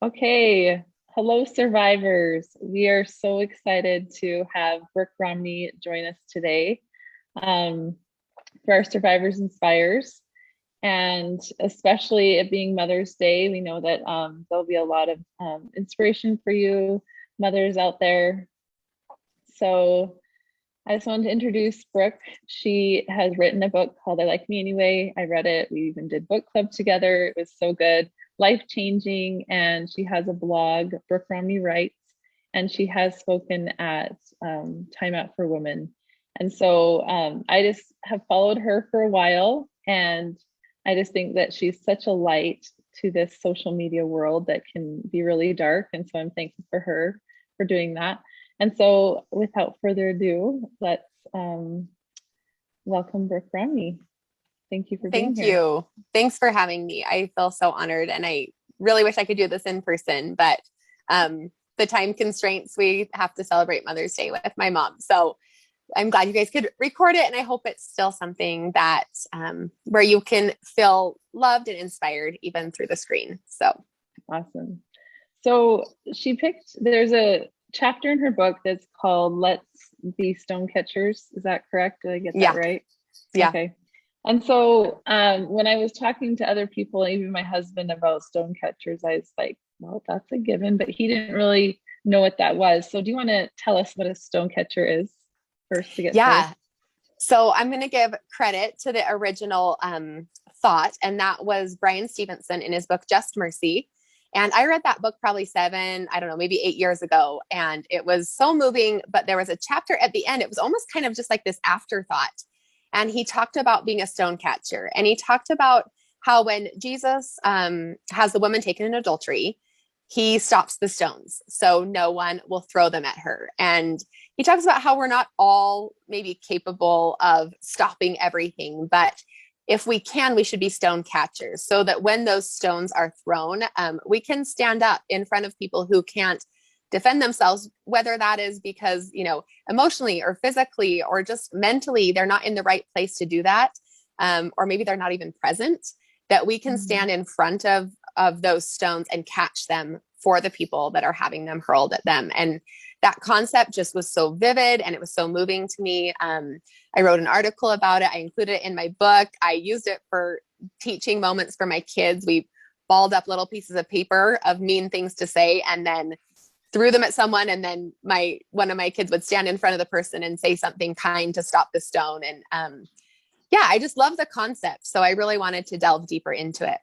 Okay. Hello, survivors. We are so excited to have Brooke Romney join us today um, for our Survivors Inspires. And especially it being Mother's Day, we know that there'll be a lot of inspiration for you, mothers out there. So I just wanted to introduce Brooke. She has written a book called I Like Me Anyway. I read it. We even did book club together. It was so good, life changing. And she has a blog, Brooke Romney Writes, and she has spoken at Time Out for Women. And so I just have followed her for a while. And I just think that she's such a light to this social media world that can be really dark. And so I'm thankful for her for doing that. And so, without further ado, let's welcome Brooke Romney. Thank you for being Thank here. you. Thanks for having me. I feel so honored and I really wish I could do this in person, but the time constraints, we have to celebrate Mother's Day with my mom. So I'm glad you guys could record it. And I hope it's still something that where you can feel loved and inspired even through the screen. So Awesome. So, there's a chapter in her book that's called Let's Be Stone Catchers. Is that correct? Did I get that yeah, right? yeah. Okay. And so, when I was talking to other people, even my husband, about stone catchers, I was like, well, that's a given, but he didn't really know what that was. So, do you want to tell us what a stone catcher is first to get started? Yeah. So I'm going to give credit to the original thought, and that was Brian Stevenson in his book, Just Mercy. And I read that book probably I don't know, maybe 8 years ago. And it was so moving, but there was a chapter at the end. It was almost kind of just like this afterthought. And he talked about being a stone catcher. And he talked about how when Jesus has the woman taken in adultery, he stops the stones. So no one will throw them at her. And he talks about how we're not all maybe capable of stopping everything, but if we can, we should be stone catchers so that when those stones are thrown, we can stand up in front of people who can't defend themselves, whether that is because, emotionally or physically or just mentally, they're not in the right place to do that. Or maybe they're not even present, that we can Mhm. stand in front of those stones and catch them for the people that are having them hurled at them. And that concept just was so vivid and it was so moving to me. I wrote an article about it. I included it in my book. I used it for teaching moments for my kids. We balled up little pieces of paper of mean things to say and then threw them at someone. And then one of my kids would stand in front of the person and say something kind to stop the stone. And yeah, I just love the concept. So I really wanted to delve deeper into it.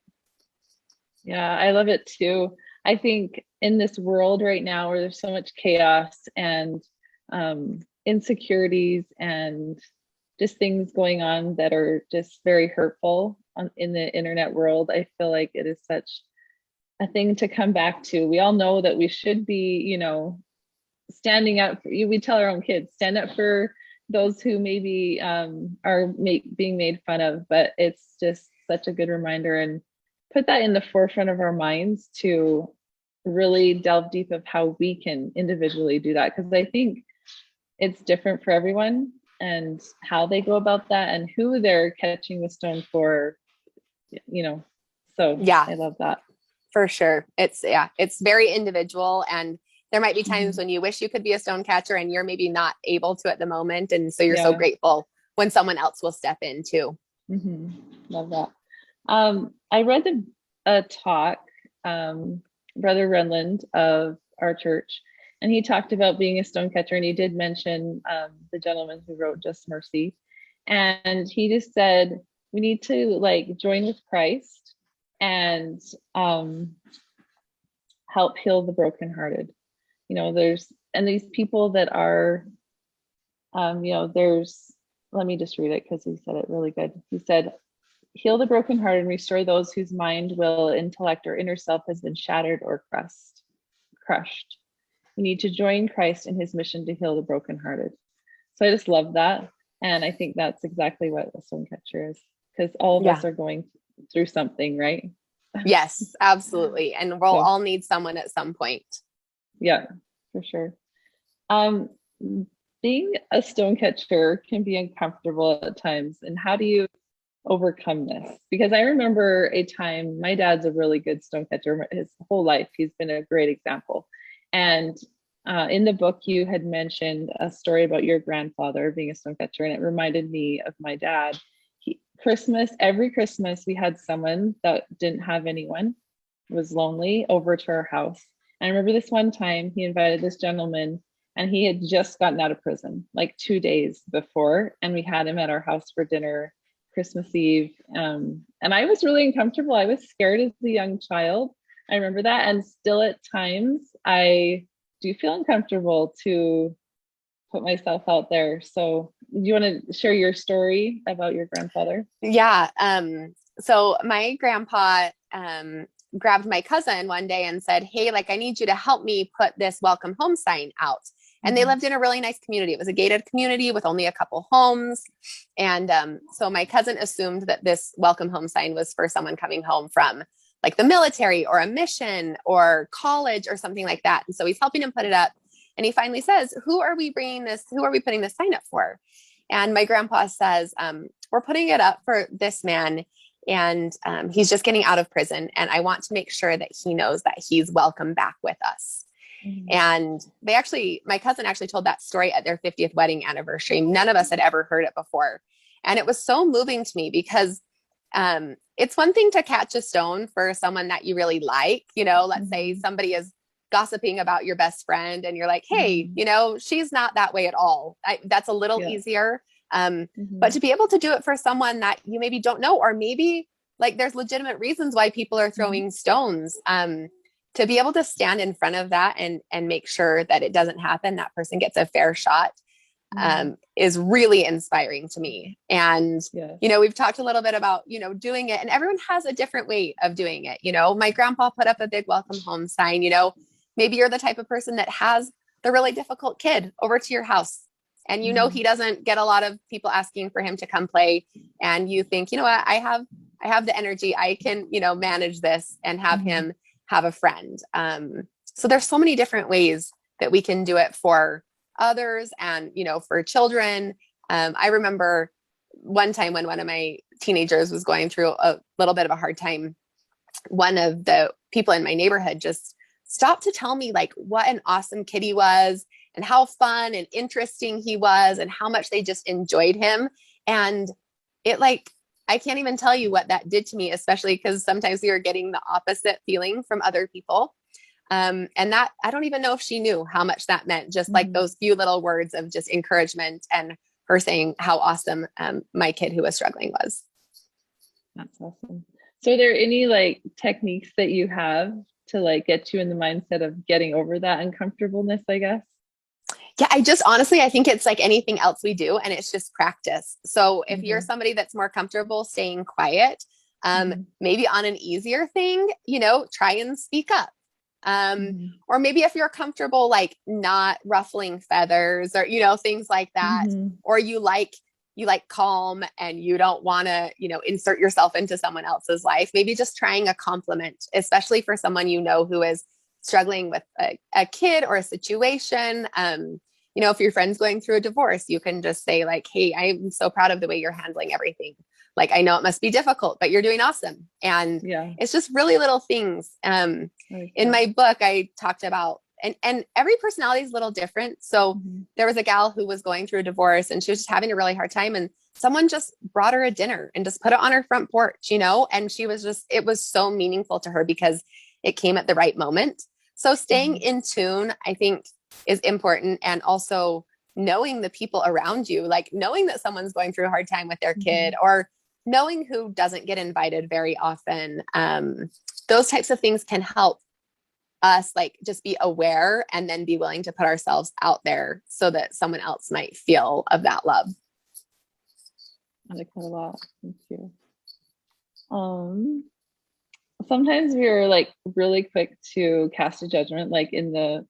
Yeah, I love it too. I think in this world right now where there's so much chaos and insecurities and just things going on that are just very hurtful in the internet world, I feel like it is such a thing to come back to. We all know that we should be, standing up for you. We tell our own kids, stand up for those who maybe being made fun of, but it's just such a good reminder and put that in the forefront of our minds to really delve deep of how we can individually do that. Because I think it's different for everyone and how they go about that and who they're catching the stone for, you know. So Yeah, I love that. for sure. It's very individual. And there might be times Mhm. when you wish you could be a stone catcher and you're maybe not able to at the moment. And so you're so Yeah. grateful when someone else will step in too. Love that. I read a talk, Brother Renland of our church, and he talked about being a stone catcher, and he did mention the gentleman who wrote Just Mercy, and he just said we need to like join with Christ and help heal the brokenhearted. There's and these people that are, there's. Let me just read it because he said it really good. He said, heal the brokenhearted and restore those whose mind, will, intellect, or inner self has been shattered or crushed. We need to join Christ in his mission to heal the brokenhearted. So I just love that. And I think that's exactly what a stone catcher is, because all of us Yeah. are going through something, right? Yes, absolutely. And we'll So all need someone at some point. yeah, for sure. Um, being a stone catcher can be uncomfortable at times. And how do you overcome this? Because I remember a time, my dad's a really good stonecatcher his whole life. He's been a great example. And in the book, you had mentioned a story about your grandfather being a stonecatcher, and it reminded me of my dad. Every Christmas, we had someone that didn't have anyone, was lonely, over to our house. And I remember this one time he invited this gentleman, and he had just gotten out of prison like 2 days before, and we had him at our house for dinner Christmas Eve. And I was really uncomfortable. I was scared as a young child. I remember that. And still at times, I do feel uncomfortable to put myself out there. So, do you want to share your story about your grandfather? Yeah. So my grandpa grabbed my cousin one day and said, "Hey, like, I need you to help me put this welcome home sign out." And they lived in a really nice community. It was a gated community with only a couple homes. And so my cousin assumed that this welcome home sign was for someone coming home from like the military or a mission or college or something like that. And so he's helping him put it up. And he finally says, who are we putting this sign up for? And my grandpa says, we're putting it up for this man. And he's just getting out of prison. And I want to make sure that he knows that he's welcome back with us. And my cousin actually told that story at their 50th wedding anniversary. None of us had ever heard it before. And it was so moving to me because it's one thing to catch a stone for someone that you really like. Let's say somebody is gossiping about your best friend and you're like, hey, she's not that way at all. That's a little easier. But to be able to do it for someone that you maybe don't know, or maybe like there's legitimate reasons why people are throwing stones, to be able to stand in front of that and make sure that it doesn't happen, that person gets a fair shot, is really inspiring to me. And, we've talked a little bit about, doing it, and everyone has a different way of doing it. My grandpa put up a big welcome home sign. Maybe you're the type of person that has the really difficult kid over to your house, and he doesn't get a lot of people asking for him to come play. And you think, what, I have the energy, I can, manage this and have him have a friend. So there's so many different ways that we can do it for others and, for children. I remember one time when one of my teenagers was going through a little bit of a hard time, one of the people in my neighborhood just stopped to tell me like what an awesome kid he was and how fun and interesting he was and how much they just enjoyed him. And it I can't even tell you what that did to me, especially because sometimes we were getting the opposite feeling from other people. And that, I don't even know if she knew how much that meant, just like those few little words of just encouragement and her saying how awesome my kid who was struggling was. That's awesome. So are there any techniques that you have to get you in the mindset of getting over that uncomfortableness, I guess? Yeah, I think it's like anything else we do, and it's just practice. So if you're somebody that's more comfortable staying quiet, maybe on an easier thing, try and speak up. Or maybe if you're comfortable, not ruffling feathers or, things like that, or you like calm and you don't want to, insert yourself into someone else's life, maybe just trying a compliment, especially for someone, who is struggling with a kid or a situation. If your friend's going through a divorce, you can just say hey, I'm so proud of the way you're handling everything. I know it must be difficult, but you're doing awesome. And it's just really little things. In my book, I talked about, and every personality is a little different. So there was a gal who was going through a divorce and she was just having a really hard time. And someone just brought her a dinner and just put it on her front porch, and she was it was so meaningful to her because it came at the right moment. So staying in tune, I think, is important. And also knowing the people around you, knowing that someone's going through a hard time with their kid, or knowing who doesn't get invited very often. Those types of things can help us just be aware and then be willing to put ourselves out there so that someone else might feel of that love. I like that a lot. Thank you. Sometimes we're really quick to cast a judgment, in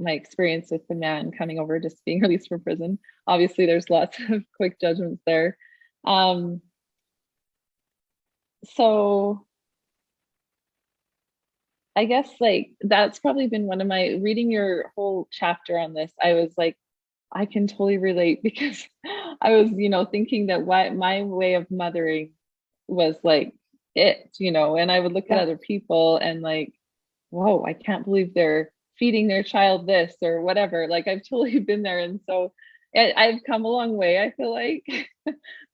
my experience with the man coming over just being released from prison. Obviously there's lots of quick judgments there. So I guess that's probably been one of my, reading your whole chapter on this, I was I can totally relate because I was, thinking that my way of mothering was like and I would look at Yeah. other people and like, whoa, I can't believe they're feeding their child this or whatever. Like I've totally been there. And so I've come a long way, I feel like.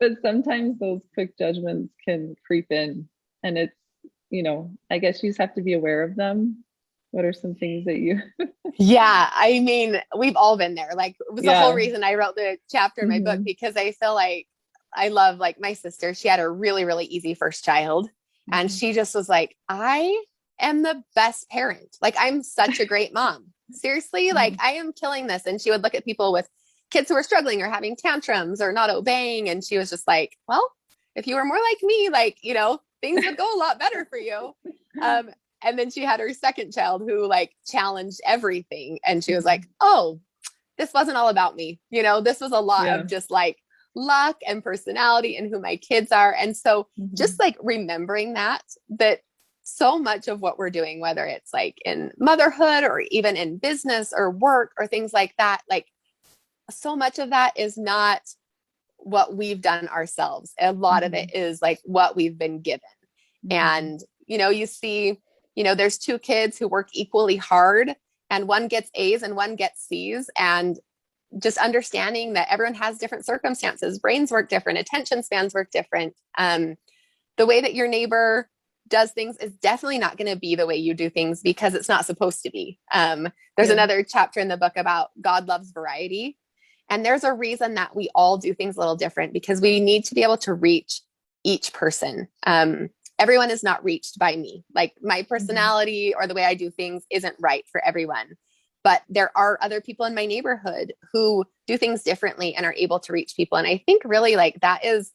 But sometimes those quick judgments can creep in and I guess you just have to be aware of them. What are some things that you Yeah, I mean, we've all been there. Like, it was the whole yeah. reason I wrote the chapter in my book Hmm. because I feel like I love like my sister. She had a really, really easy first child. And Hmm. she just was like, I am the best parent. Like, I'm such a great mom. Seriously, like, Hmm. I am killing this. And she would look at people with kids who were struggling or having tantrums or not obeying. And she was just like, well, if you were more like me, like, things would go a lot better for you. Um, and then she had her second child who like challenged everything. And she was like, oh, this wasn't all about me. This was a lot Yeah. of just like luck and personality and who my kids are. And so just Hmm. like remembering that so much of what we're doing, whether it's like in motherhood or even in business or work or things like that, like so much of that is not what we've done ourselves. A lot of Hmm. it is like what we've been given. Hmm. And, you see, there's two kids who work equally hard and one gets A's and one gets C's. And just understanding that everyone has different circumstances, brains work different, attention spans work different. The way that your neighbor does things is definitely not going to be the way you do things because it's not supposed to be. There's Yeah. another chapter in the book about God loves variety. And there's a reason that we all do things a little different because we need to be able to reach each person. Everyone is not reached by me. Like my Hmm. personality or the way I do things isn't right for everyone. But there are other people in my neighborhood who do things differently and are able to reach people. And I think really like that is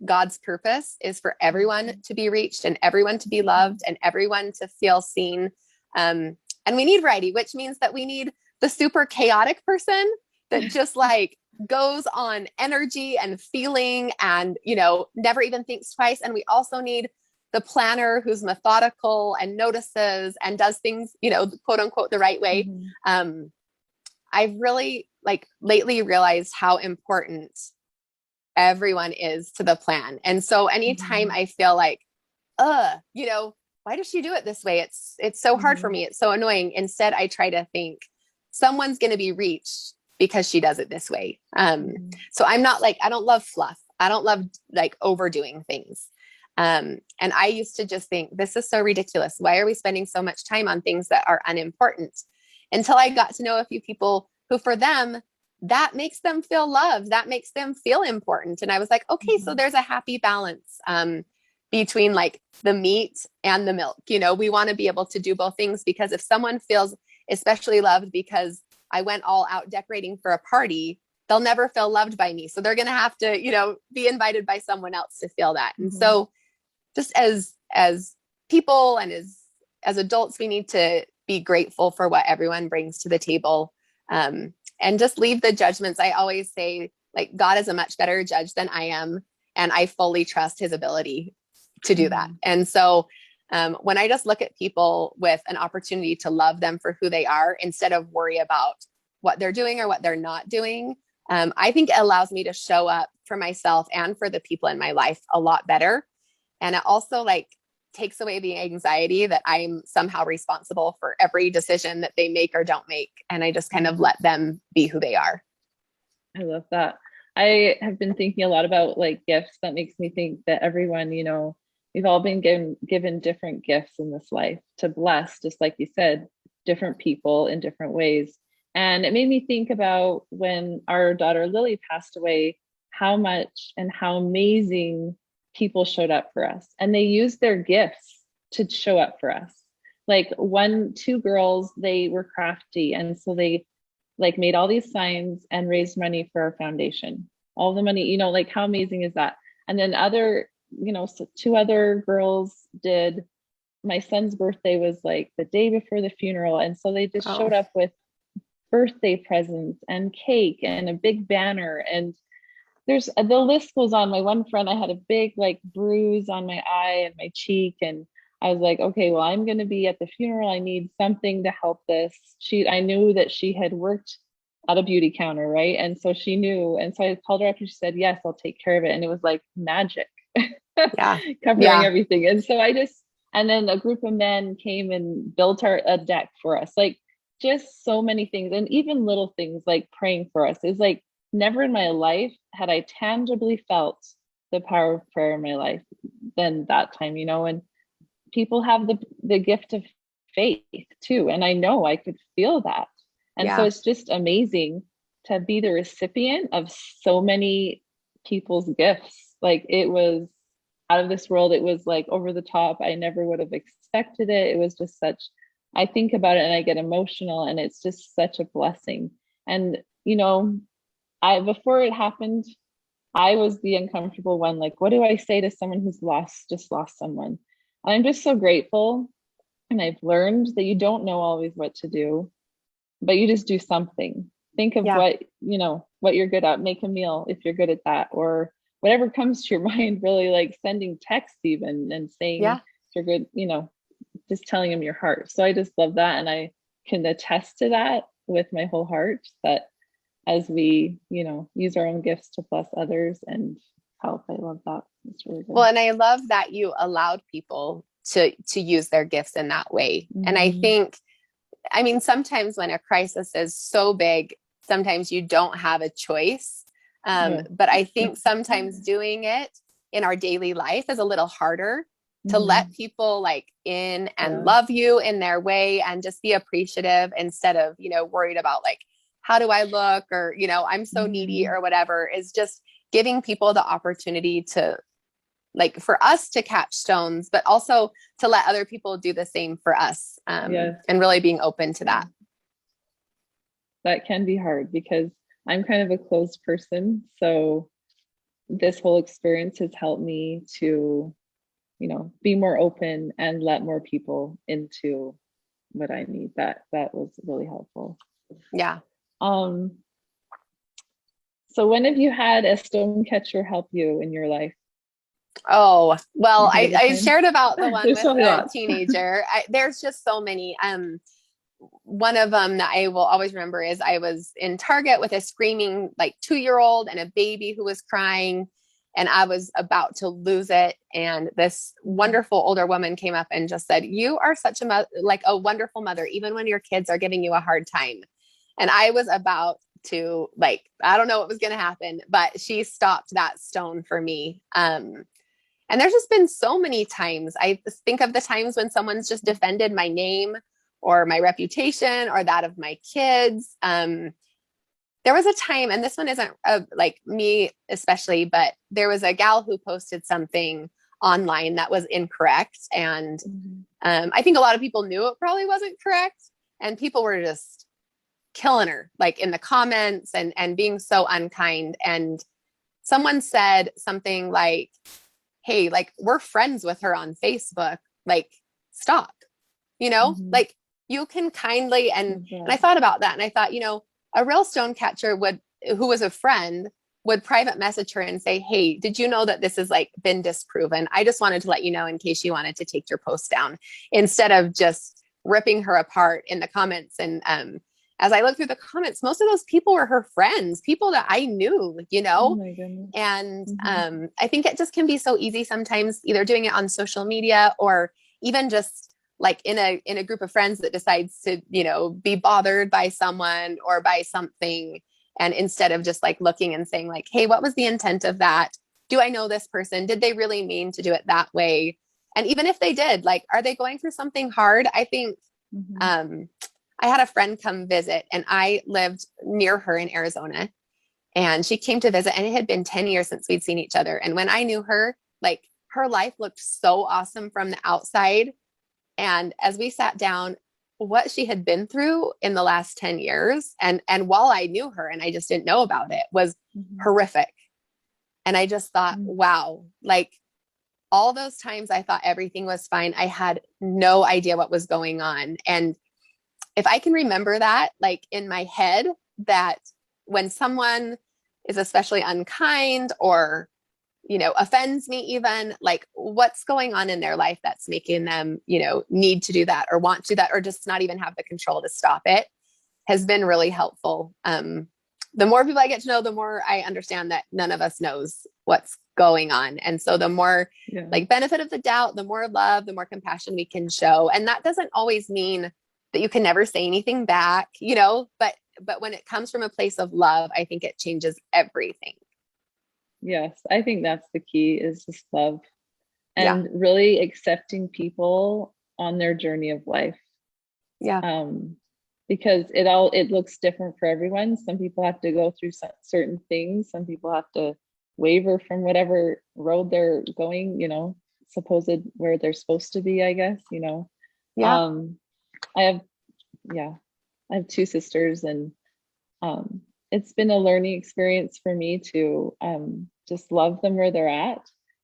God's purpose is for everyone to be reached and everyone to be loved and everyone to feel seen. And we need variety, which means that we need the super chaotic person that just like goes on energy and feeling and, never even thinks twice. And we also need the planner who's methodical and notices and does things, quote unquote, the right way. Hmm. I've really like lately realized how important everyone is to the plan. And so anytime Hmm. I feel like, why does she do it this way? It's so hard for Hmm. me. It's so annoying. Instead, I try to think someone's going to be reached because she does it this way. Hmm. So I'm not like, I don't love fluff. I don't love like overdoing things. And I used to just think, this is so ridiculous. Why are we spending so much time on things that are unimportant? Until I got to know a few people who, for them, that makes them feel loved. That makes them feel important. And I was like, okay, so Hmm. there's a happy balance between like the meat and the milk. We want to be able to do both things because if someone feels especially loved because I went all out decorating for a party, they'll never feel loved by me. So they're going to have to, be invited by someone else to feel that. And Hmm. so just as people and as adults, we need to be grateful for what everyone brings to the table, and just leave the judgments. I always say, like, God is a much better judge than I am, and I fully trust His ability to do that. Hmm. And so, when I just look at people with an opportunity to love them for who they are instead of worry about what they're doing or what they're not doing, I think it allows me to show up for myself and for the people in my life a lot better. And it also like takes away the anxiety that I'm somehow responsible for every decision that they make or don't make. And I just kind of Hmm. let them be who they are. I love that. I have been thinking a lot about like gifts. That makes me think that everyone, we've all been given different gifts in this life to bless, just like you said, different people in different ways. And it made me think about when our daughter Lily passed away, how much and how amazing people showed up for us. And they used their gifts to show up for us. Like two girls, they were crafty. And so they like made all these signs and raised money for our foundation. All the money, like how amazing is that? And then so two other girls did. My son's birthday was like the day before the funeral. And so they just Oh, showed up with birthday presents and cake and a big banner. And there's the list goes on. My one friend, I had a big like bruise on my eye and my cheek. And I was like, okay, well, I'm going to be at the funeral. I need something to help this. I knew that she had worked at a beauty counter, right? And so she knew. And so I called her up and she said, yes, I'll take care of it. And it was like magic Yeah. covering Yeah. everything. And so and then a group of men came and built a deck for us. Like just so many things. And even little things like praying for us is like never in my life had I tangibly felt the power of prayer in my life than that time, and people have the gift of faith too. And I know I could feel that. And so Yeah. it's just amazing to be the recipient of so many people's gifts. Like it was out of this world. It was like over the top. I never would have expected it. It was just I think about it and I get emotional, and it's just such a blessing. And, before it happened, I was the uncomfortable one. Like, what do I say to someone who's just lost someone? And I'm just so grateful. And I've learned that you don't know always what to do, but you just do something. Think of Yeah. what you're good at. Make a meal if you're good at that, or whatever comes to your mind, really, like sending texts even and saying Yeah. if you're good, just telling them your heart. So I just love that. And I can attest to that with my whole heart, that as we, use our own gifts to bless others and help. I love that. It's really good. Well, and I love that you allowed people to use their gifts in that way. And I Mm-hmm. think, I mean, sometimes when a crisis is so big, sometimes you don't have a choice. Yeah. But I think sometimes doing it in our daily life is a little harder to Mm-hmm. let people like in and Yeah. love you in their way and just be appreciative instead of, worried about like, how do I look? Or, I'm so needy Mm-hmm. or whatever, is just giving people the opportunity to, like, for us to catch stones, but also to let other people do the same for us, Yes. and really being open to that. That can be hard because I'm kind of a closed person. So this whole experience has helped me to, be more open and let more people into what I need. That was really helpful. Yeah. Um, so when have you had a stone catcher help you in your life? Oh, well, You think of a I time? shared about the one There's with probably the lots. teenager. There's just so many. One of them that I will always remember is I was in Target with a screaming like 2-year-old and a baby who was crying, and I was about to lose it. And this wonderful older woman came up and just said, "You are such a wonderful mother, even when your kids are giving you a hard time." And I was about to, like, I don't know what was going to happen, but she stopped that stone for me. And there's just been so many times. I think of the times when someone's just defended my name or my reputation or that of my kids. There was a time, and this one isn't like me especially, but there was a gal who posted something online that was incorrect. And I think a lot of people knew it probably wasn't correct. And people were just killing her, like in the comments and being so unkind. And someone said something like, "Hey, like, we're friends with her on Facebook. Like, stop, Mm-hmm. like, you can kindly," and I thought about that and I thought, a real stone catcher who was a friend, would private message her and say, "Hey, did you know that this has like been disproven? I just wanted to let you know in case you wanted to take your post down," instead of just ripping her apart in the comments. And as I looked through the comments, most of those people were her friends, people that I knew, Oh my goodness. and Mm-hmm. I think it just can be so easy sometimes, either doing it on social media or even just like in a group of friends that decides to, be bothered by someone or by something. And instead of just like looking and saying like, "Hey, what was the intent of that? Do I know this person? Did they really mean to do it that way?" And even if they did, like, are they going through something hard? I think Mm-hmm. um, I had a friend come visit, and I lived near her in Arizona. And she came to visit, and it had been 10 years since we'd seen each other. And when I knew her, like, her life looked so awesome from the outside. And as we sat down, what she had been through in the last 10 years, and while I knew her and I just didn't know about it, was Mm-hmm. horrific. And I just thought, wow, like, all those times I thought everything was fine, I had no idea what was going on. And if I can remember that, like, in my head, that when someone is especially unkind or, offends me, even, like, what's going on in their life that's making them, need to do that or want to do that, or just not even have the control to stop it, has been really helpful. The more people I get to know, the more I understand that none of us knows what's going on. And so the more like benefit of the doubt, the more love, the more compassion we can show. And that doesn't always mean that you can never say anything back, but when it comes from a place of love, I think it changes everything. Yes, I think that's the key, is just love Yeah. and really accepting people on their journey of life. Yeah. Because it looks different for everyone. Some people have to go through certain things. Some people have to waver from whatever road they're going, supposed where they're supposed to be, I guess, Yeah. I have, yeah, I have two sisters, and it's been a learning experience for me to just love them where they're at.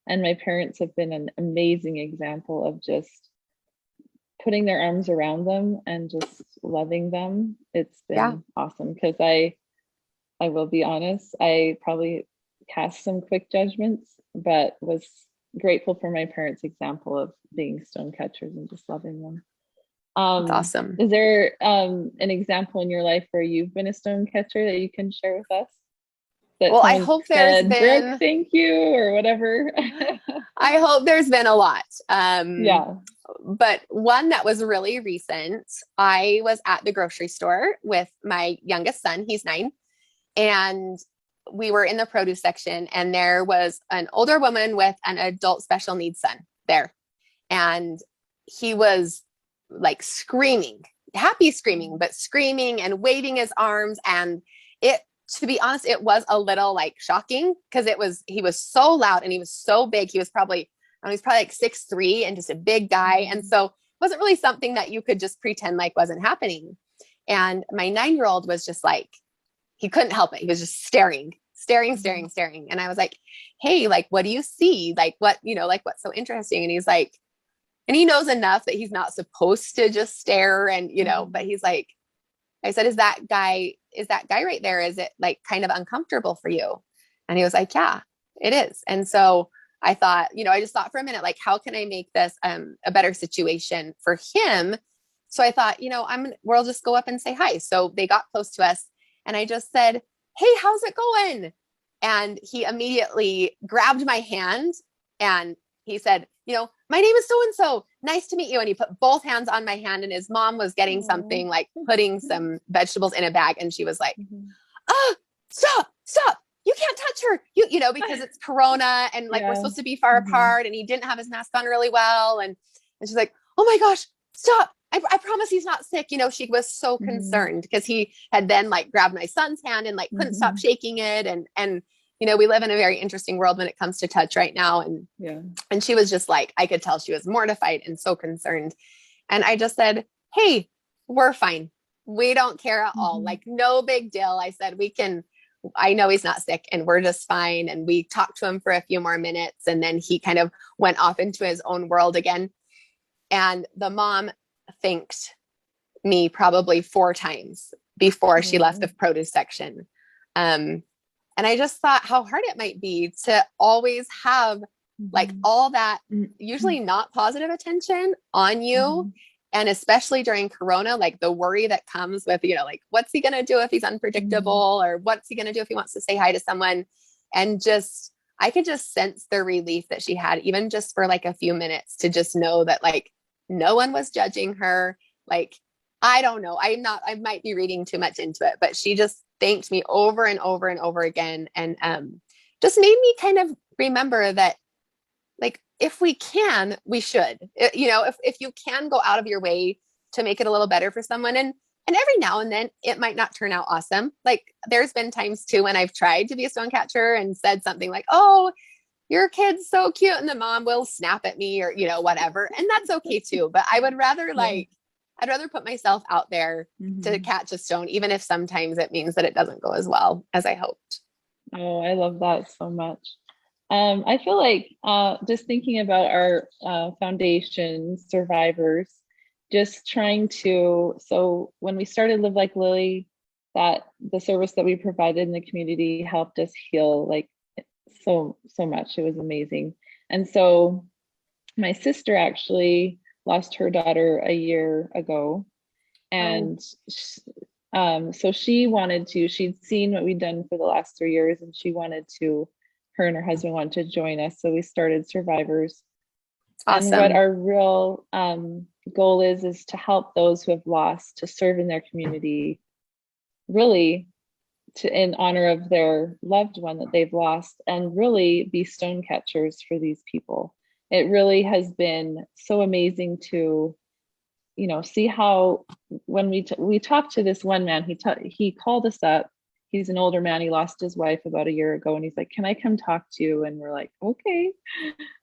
And my parents have been an amazing example of just putting their arms around them and just loving them. It's been awesome, because I will be honest, I probably cast some quick judgments, but was grateful for my parents' example of being stone catchers and just loving them. That's awesome. Is there an example in your life where you've been a stone catcher that you can share with us? That Well, I hope there's been, Brooke, thank you, or whatever. I hope there's been a lot. Yeah. But one that was really recent, I was at the grocery store with my youngest son, he's 9, and we were in the produce section, and there was an older woman with an adult special needs son there. And he was like screaming, happy screaming, but screaming and waving his arms. And to be honest, it was a little like shocking, because he was so loud and he was so big. He was probably like 6'3" and just a big guy. And so it wasn't really something that you could just pretend like wasn't happening. And my 9-year-old was just like, he couldn't help it. He was just staring. And I was like, hey, like, what do you see? Like, what, like, what's so interesting? And he's like, and he knows enough that he's not supposed to just stare and, but he's like, I said, is that guy right there? Is it like kind of uncomfortable for you? And he was like, yeah, it is. And so I thought, I just thought for a minute, like, how can I make this a better situation for him? So I thought, we'll just go up and say hi. So they got close to us, and I just said, hey, how's it going? And he immediately grabbed my hand and he said, my name is so-and-so. Nice to meet you. And he put both hands on my hand, and his mom was getting something, like putting some vegetables in a bag. And she was like, oh, stop. You can't touch her. Because it's Corona, and like, we're supposed to be far apart, and he didn't have his mask on really well. And she's like, oh my gosh, stop. I promise he's not sick. She was so concerned, because he had then like grabbed my son's hand and like couldn't stop shaking it. And we live in a very interesting world when it comes to touch right now. And she was just like, I could tell she was mortified and so concerned. And I just said, hey, we're fine. We don't care at all. Like, no big deal. I said, I know he's not sick, and we're just fine. And we talked to him for a few more minutes, and then he kind of went off into his own world again. And the mom thanked me probably 4 times before she left the produce section. And I just thought how hard it might be to always have like all that usually not positive attention on you. And especially during Corona, like the worry that comes with, like, what's he going to do if he's unpredictable, or what's he going to do if he wants to say hi to someone? And I could just sense the relief that she had, even just for like a few minutes, to just know that like no one was judging her. Like, I don't know. I might be reading too much into it, but she just thanked me over and over and over again. And just made me kind of remember that, like, if we can, we should, if you can go out of your way to make it a little better for someone. And every now and then it might not turn out awesome. Like, there's been times too when I've tried to be a stone catcher and said something like, oh, your kid's so cute, and the mom will snap at me, or, whatever. And that's okay too. But I would rather I'd rather put myself out there to catch a stone, even if sometimes it means that it doesn't go as well as I hoped. Oh, I love that so much. I feel like just thinking about our foundation survivors, just trying to, so when we started Live Like Lily, that the service that we provided in the community helped us heal like so much. It was amazing. And so my sister actually lost her daughter a year ago, and So she'd seen what we'd done for the last 3 years, and her and her husband wanted to join us. So we started Survivors. And what Awesome. our real goal is to help those who have lost, to serve in their community, really in honor of their loved one that they've lost, and really be stone catchers for these people. It really has been so amazing to, see how when we talked to this one man, he called us up. He's an older man. He lost his wife about a year ago, and he's like, "Can I come talk to you?" And we're like, "Okay."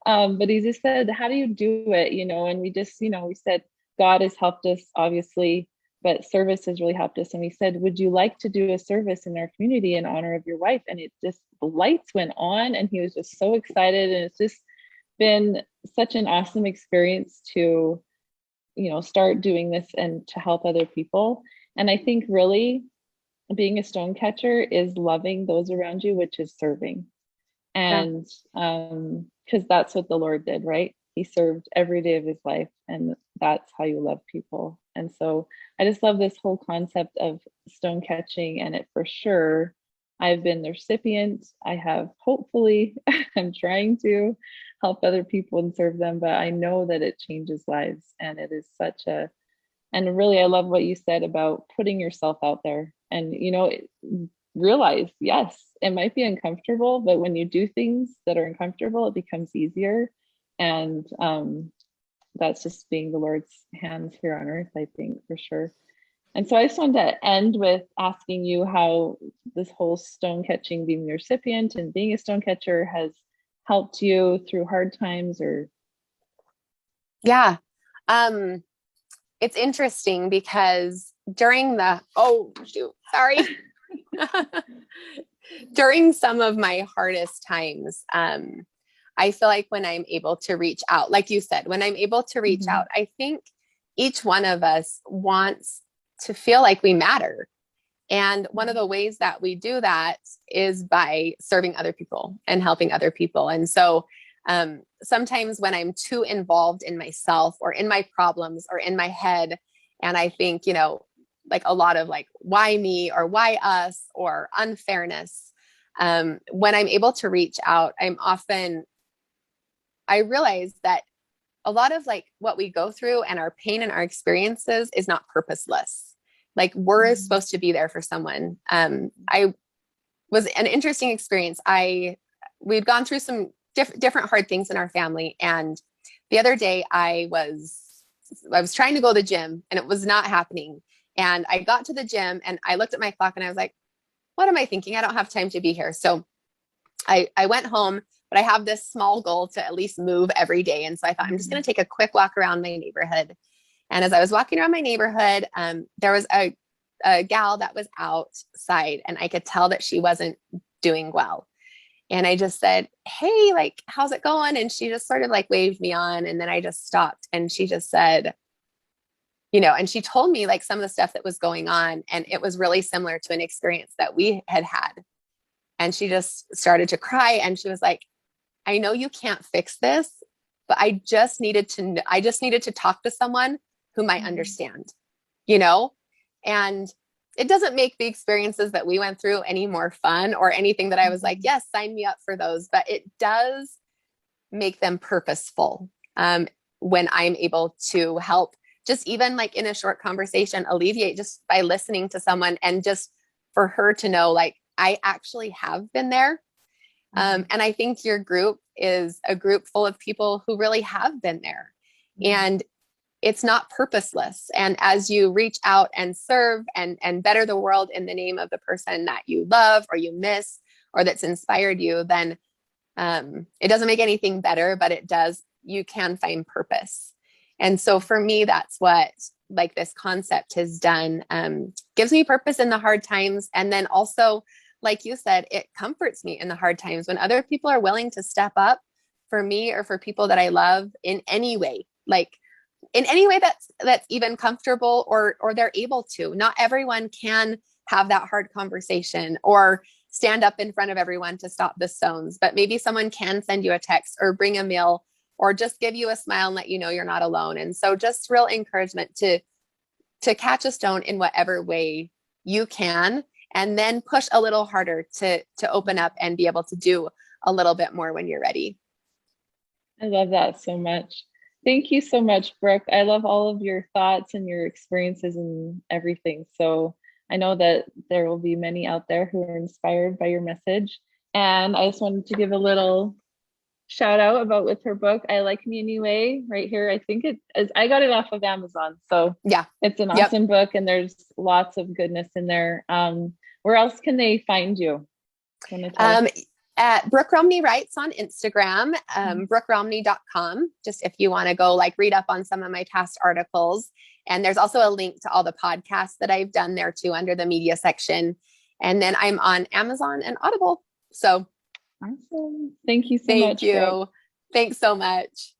But he just said, "How do you do it?" And we just, we said, God has helped us, obviously, but service has really helped us. And we said, "Would you like to do a service in our community in honor of your wife?" And the lights went on, and he was just so excited. And it's just been such an awesome experience to, start doing this and to help other people. And I think really being a stone catcher is loving those around you, which is serving. Yeah. And because that's what the Lord did, right? He served every day of his life, and that's how you love people. And so I just love this whole concept of stone catching. And it for sure, I've been the recipient. I have hopefully, I'm trying to help other people and serve them, but I know that it changes lives. And it is and really, I love what you said about putting yourself out there. And, realize, yes, it might be uncomfortable, but when you do things that are uncomfortable, it becomes easier. And that's just being the Lord's hands here on earth, I think, for sure. And so I just wanted to end with asking you how this whole stone catching, being the recipient and being a stone catcher, has helped you through hard times or. Yeah. Um, it's interesting because sorry. During some of my hardest times, I feel like when I'm able to reach out, like you said, when I'm able to reach Mhm. out, I think each one of us wants to feel like we matter. And one of the ways that we do that is by serving other people and helping other people. And so sometimes when I'm too involved in myself or in my problems or in my head, and I think, like a lot of like, why me or why us or unfairness, when I'm able to reach out, I realize that a lot of like what we go through and our pain and our experiences is not purposeless. Like we're Mhm. supposed to be there for someone. I was an interesting experience. We'd gone through some different hard things in our family, and the other day I was trying to go to the gym and it was not happening. And I got to the gym and I looked at my clock and I was like, "What am I thinking? I don't have time to be here." So I went home, but I have this small goal to at least move every day. And so I thought I'm just going Mhm. to take a quick walk around my neighborhood. And as I was walking around my neighborhood, there was a gal that was outside and I could tell that she wasn't doing well. And I just said, "Hey, like, how's it going?" And she just sort of like waved me on. And then I just stopped and she just said, and she told me like some of the stuff that was going on. And it was really similar to an experience that we had had. And she just started to cry and she was like, "I know you can't fix this, but I just needed to talk to someone who might Mhm. understand, you know? And it doesn't make the experiences that we went through any more fun or anything that I was like, Mhm. yes, sign me up for those, but it does make them purposeful. When I'm able to help, just even like in a short conversation, alleviate just by listening to someone and just for her to know, like, I actually have been there. Mhm. And I think your group is a group full of people who really have been there. Mhm. And it's not purposeless. And as you reach out and serve and better the world in the name of the person that you love or you miss or that's inspired you, then it doesn't make anything better, but you can find purpose. And so for me, that's what like this concept has done. Gives me purpose in the hard times. And then also, like you said, it comforts me in the hard times when other people are willing to step up for me or for people that I love in any way, like in any way that's even comfortable or they're able to. Not everyone can have that hard conversation or stand up in front of everyone to stop the stones, but maybe someone can send you a text or bring a meal or just give you a smile and let you know you're not alone. And so just real encouragement to catch a stone in whatever way you can, and then push a little harder to open up and be able to do a little bit more when you're ready. I love that so much. Thank you so much, Brooke. I love all of your thoughts and your experiences and everything. So I know that there will be many out there who are inspired by your message. And I just wanted to give a little shout out about with her book, I Like Me Anyway, right here. I think it is, I got it off of Amazon. So Yeah. it's an Yep. awesome book and there's lots of goodness in there. Where else can they find you? At Brooke Romney Writes on Instagram, brookeromney.com, just if you want to go like read up on some of my past articles. And there's also a link to all the podcasts that I've done there too under the media section. And then I'm on Amazon and Audible. So awesome. Thank you so thank much. you. Brooke. Thanks so much.